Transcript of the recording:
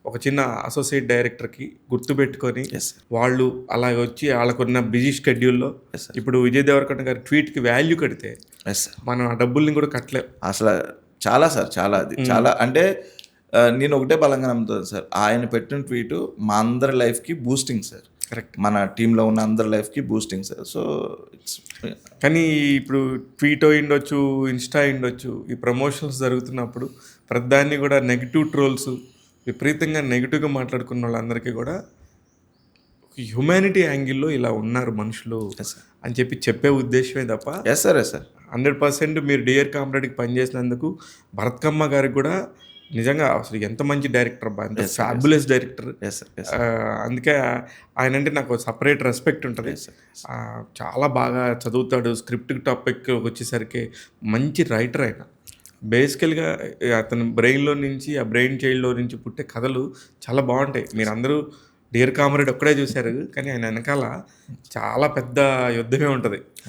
ఒక చిన్న అసోసియేట్ డైరెక్టర్‌కి గుర్తుపెట్టుకొని, యెస్ సార్. వాళ్ళు అలాగ వచ్చి ఆళ్ళకున్న బిజీ షెడ్యూల్‌లో యెస్ సార్. ఇప్పుడు విజయ్ దేవరకొండ గారి ట్వీట్‌కి వాల్యూ కడితే, యెస్ సార్. మనం ఆ డబ్బుల్ని కూడా కట్టలేం. అసల చాలా సార్. చాలా అది. చాలా అంటే నేను ఒకటే బలంగా నమ్ముతాను సార్. ఆయన పెట్టిన ట్వీటు మా అందరి లైఫ్‌కి బూస్టింగ్ సార్. కరెక్ట్. మన టీమ్‌లో ఉన్న అందరి లైఫ్‌కి బూస్టింగ్ సార్. సో, ఇట్స్ కానీ ఇప్పుడు ట్వీట్ అయ్యుండొచ్చు, ఇన్‌స్టా అయ్యుండొచ్చు. ఈ ప్రమోషన్స్ జరుగుతున్నప్పుడు ప్రతిదాన్ని కూడా నెగెటివ్ ట్రోల్స్ విపరీతంగా నెగెటివ్‌గా మాట్లాడుకున్న వాళ్ళందరికీ కూడా హ్యుమానిటీ యాంగిల్‌లో ఇలా ఉన్నారు మనుషులు యెస్ సార్. అని చెప్పే ఉద్దేశమే తప్ప యెస్ సార్. Yes sir. 100% మీరు డియర్ కామ్రేడ్‌కి పనిచేసినందుకు భరత్కమ్మ గారికి కూడా నిజంగా అసలు ఎంత మంచి డైరెక్టర్ అబ్బా! ఎంత Yes, sir. Fabulous director. Yes sir. Yes. అందుకే ఆయనంటే నాకు సెపరేట్ రెస్పెక్ట్ ఉంటది. Yes, sir. చాలా బాగా చదువుతాడు. స్క్రిప్ట్ టాపిక్ వచ్చేసరికి మంచి రైటర్ ఆయన. బేసికల్‌గా అతని బ్రెయిన్‌లో నుంచి, ఆ బ్రెయిన్ చైల్డ్‌లో నుంచి పుట్టే కథలు చాలా బావుంటాయి. మీరందరూ డియర్ కామ్రేడ్ ఒక్కడే చూసారు. కానీ ఆయన వెనకాల చాలా పెద్ద యుద్ధమే ఉంటది.